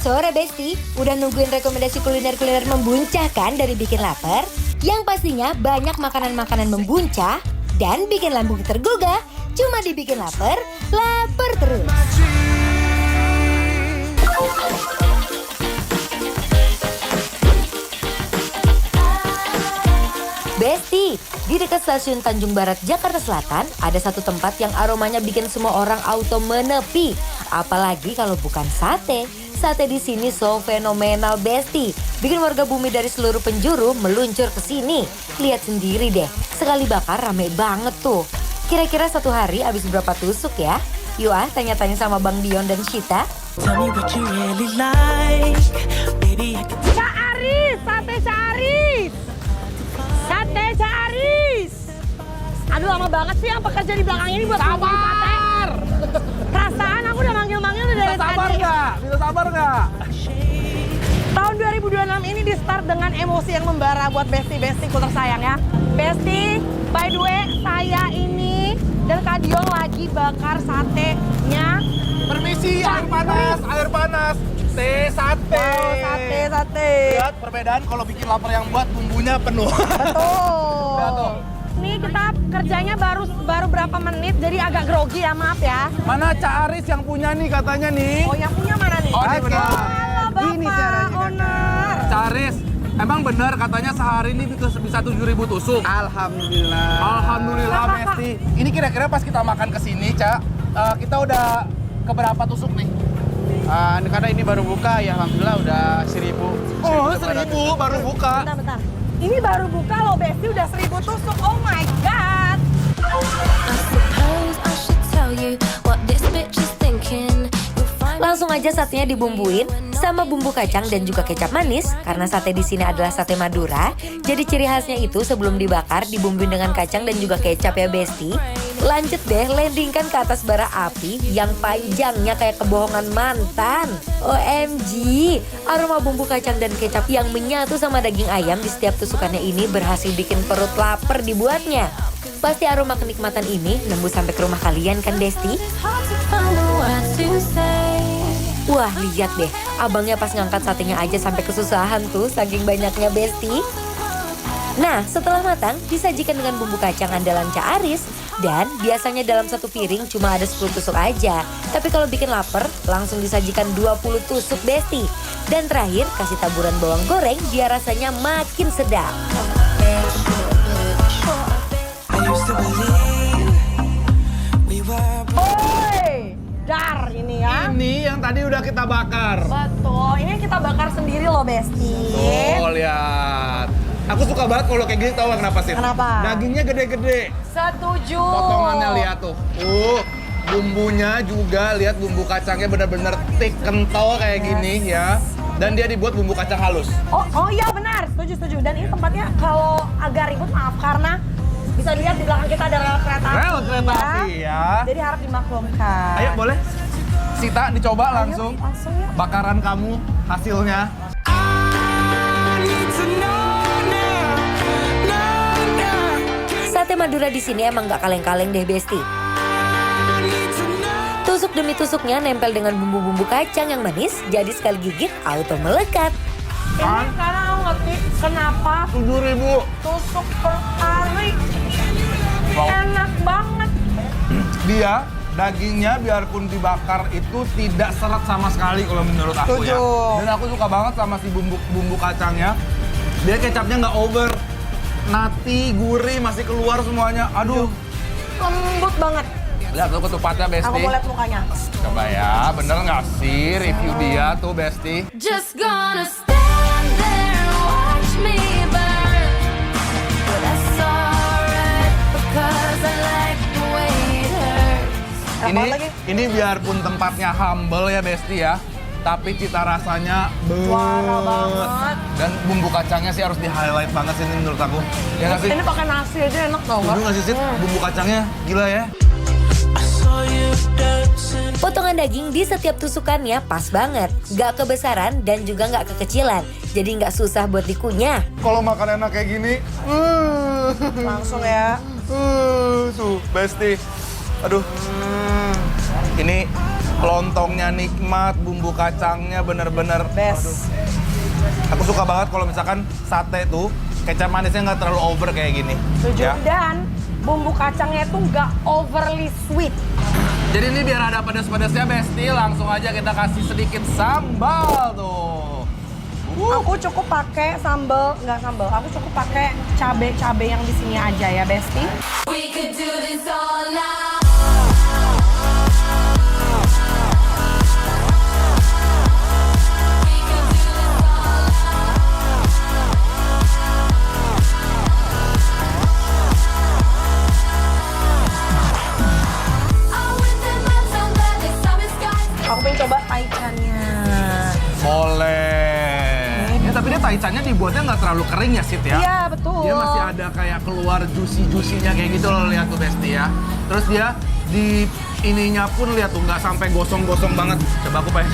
sore Besti, udah nungguin rekomendasi kuliner-kuliner membuncahkan dari bikin lapar? Yang pastinya banyak makanan-makanan membuncah dan bikin lambung tergugah. Cuma dibikin lapar, lapar terus. Besti, di dekat stasiun Tanjung Barat, Jakarta Selatan, ada satu tempat yang aromanya bikin semua orang auto menepi. Apalagi kalau bukan sate. Sate di sini so fenomenal Besti. Bikin warga bumi dari seluruh penjuru meluncur ke sini. Lihat sendiri deh, sekali bakar rame banget tuh. Kira-kira satu hari habis berapa tusuk ya? Yuk tanya-tanya sama Bang Dion dan Shita. Ca'aris, sate Ca'aris. Sate Ca'aris. Aduh lama banget sih yang pekerja di belakang ini buat ngomong sate. Perasaan aku udah manggil-manggil udah dari tadi. Bisa sabar nggak? Tahun 2026 ini di start dengan emosi yang membara buat Besti-Bestiku tersayang ya. Besti, by the way saya ini dan Kak Dion lagi bakar satenya. Permisi, air panas. Teh sate. Wow, sate. Lihat perbedaan kalau bikin lapar yang buat bumbunya penuh. Betul. Lihat tuh. Ini kita kerjanya baru berapa menit, jadi agak grogi ya, maaf ya. Mana Ca'aris yang punya nih katanya nih? Oh, yang punya mana nih? Oh, ini benar. Halo, Bapak, Ini caranya, owner. Ca'aris, emang benar katanya sehari ini bisa 7.000 tusuk? Alhamdulillah. Alhamdulillah, Kakak. Besti. Ini kira-kira pas kita makan ke sini, Ca, kita udah keberapa tusuk nih? Karena ini baru buka ya, alhamdulillah udah 1.000. Oh, 1.000 baru buka. Bentar. Ini baru buka loh, Besti udah 1.000 tusuk. Oh my God. Langsung aja satenya dibumbuin sama bumbu kacang dan juga kecap manis. Karena sate di sini adalah sate Madura, jadi ciri khasnya itu sebelum dibakar dibumbuin dengan kacang dan juga kecap ya Besti. Lanjut deh, landingkan ke atas bara api yang panjangnya kayak kebohongan mantan. OMG, aroma bumbu kacang dan kecap yang menyatu sama daging ayam di setiap tusukannya ini berhasil bikin perut lapar dibuatnya. Pasti aroma kenikmatan ini nembus sampai ke rumah kalian kan Besti? Wah lihat deh, abangnya pas ngangkat satenya aja sampai kesusahan tuh saking banyaknya Besti. Nah setelah matang disajikan dengan bumbu kacang andalan Ca'aris. Dan biasanya dalam satu piring cuma ada 10 tusuk aja. Tapi kalau bikin lapar langsung disajikan 20 tusuk Besti. Dan terakhir kasih taburan bawang goreng biar rasanya makin sedap. Oi, dar ini ya. Ini yang tadi udah kita bakar. Betul, ini kita bakar sendiri loh Besti. Oh, lihat. Aku suka banget kalau kayak gini, tau gak kenapa sih? Kenapa? Dagingnya gede-gede. Setuju. Potongannya lihat tuh. Bumbunya juga lihat bumbu kacangnya bener-bener thick, kental kayak gini ya. Dan dia dibuat bumbu kacang halus. Oh iya benar, setuju. Dan ini tempatnya kalau agak ribut maaf karena bisa dilihat di belakang kita ada rel kereta api. Rel kereta api ya. Jadi harap dimaklumkan. Ayo boleh? Sita dicoba langsung. Langsung ya. Bakaran kamu hasilnya. Sate Madura di sini emang gak kaleng-kaleng deh Besti. Tusuk demi tusuknya nempel dengan bumbu-bumbu kacang yang manis, jadi sekali gigit auto melekat. Ini karena aku ngerti kenapa 7.000. tusuk per hari. Wow. Enak banget. Dia dagingnya biarpun dibakar itu tidak seret sama sekali kalau menurut aku ya. Setuju. Dan aku suka banget sama si bumbu kacangnya. Dia kecapnya nggak over. Nati, gurih, masih keluar semuanya. Aduh. Lembut banget. Lihat tuh ketupatnya Besti. Aku mau lihat mukanya. Coba ya, bener nggak sih review dia tuh Besti? Just gonna stand there and watch me burn. But that's alright because I like the way it hurts. Ini biarpun tempatnya humble ya Besti ya, tapi cita rasanya Wara banget. Dan bumbu kacangnya sih harus di-highlight banget sih ini menurut aku. Ya nggak sih? Ini pakai nasi aja enak tau Setuju nggak? nggak sih, Sid? Bumbu kacangnya gila ya. Potongan daging di setiap tusukannya pas banget. Gak kebesaran dan juga gak kekecilan. Jadi gak susah buat dikunyah. Kalau makan enak kayak gini, Langsung ya. tuh Besti. Aduh. Ini Lontongnya nikmat, bumbu kacangnya bener-bener. Best. Aku suka banget kalau misalkan sate tuh kecap manisnya nggak terlalu over kayak gini. Setuju. Ya. Dan bumbu kacangnya itu nggak overly sweet. Jadi ini biar ada pedas-pedasnya Besti, langsung aja kita kasih sedikit sambal tuh. Aku cukup pakai nggak sambal. Aku cukup pakai cabe-cabe yang di sini aja ya, Besti. We could do this all night. Aku pengen coba taichannya. Boleh. Ya, tapi dia taichannya dibuatnya nggak terlalu kering ya, Sit ya? Iya, betul. Dia masih ada kayak keluar juicy-juicy-nya kayak gitu loh, lihat tuh Besti ya. Terus dia di ininya pun lihat tuh nggak sampai gosong-gosong banget. Coba aku pengen.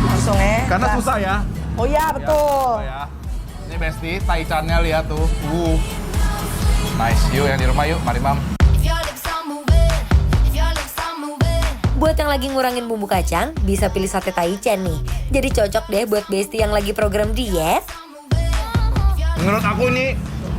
Langsung ya. Karena Nah. susah ya. Oh iya, betul. Ya. Ini Besti, taichannya lihat tuh. Nice. Yuk yang di rumah yuk, mari Mam. Buat yang lagi ngurangin bumbu kacang, bisa pilih sate taichan nih. Jadi cocok deh buat Besti yang lagi program diet. Menurut aku ini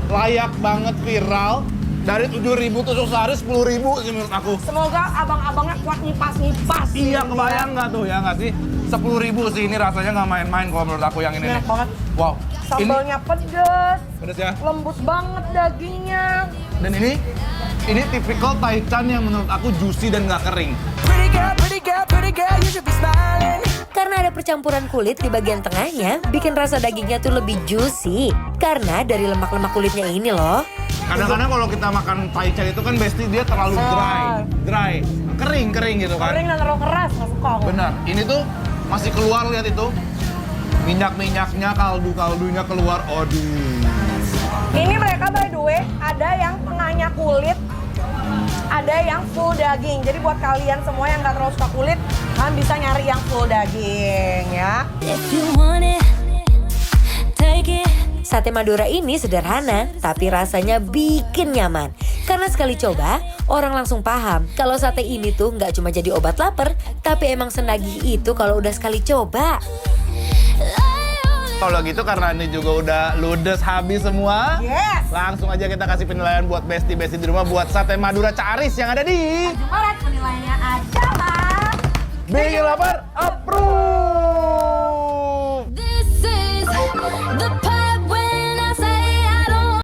layak banget viral. Dari 7.000 tusuk sehari 10.000 sih menurut aku. Semoga abang-abangnya kuat ngipas-ngipas. Iya, kebayang nggak tuh ya nggak sih? 10.000 sih, ini rasanya nggak main-main kalau menurut aku yang ini nih. Enak banget. Wow, Sambalnya pedes, ini pedes ya. lembut banget dagingnya. Dan ini tipikal taichan yang menurut aku juicy dan nggak kering. Karena ada percampuran kulit di bagian tengahnya, bikin rasa dagingnya tuh lebih juicy. Karena dari lemak-lemak kulitnya ini loh. Kadang-kadang kalau kita makan taichan itu kan Besti dia terlalu dry, kering gitu kan. Kering dan terlalu keras, nggak suka aku. Benar, ini tuh masih keluar, lihat itu. Minyak-minyaknya, kaldu-kaldunya keluar, aduh. Ini mereka by the way, ada yang tengahnya kulit, ada yang full daging. Jadi buat kalian semua yang nggak terlalu suka kulit, kalian bisa nyari yang full daging ya. Sate Madura ini sederhana, tapi rasanya bikin nyaman. Karena sekali coba, orang langsung paham kalau sate ini tuh nggak cuma jadi obat lapar, tapi emang senagih itu kalau udah sekali coba. Kalau gitu karena ini juga udah ludes habis semua. Yes. Langsung aja kita kasih penilaian buat Besti-Besti di rumah buat sate Madura Caris yang ada di Maret penilaiannya adalah Bikin Lapar Approve.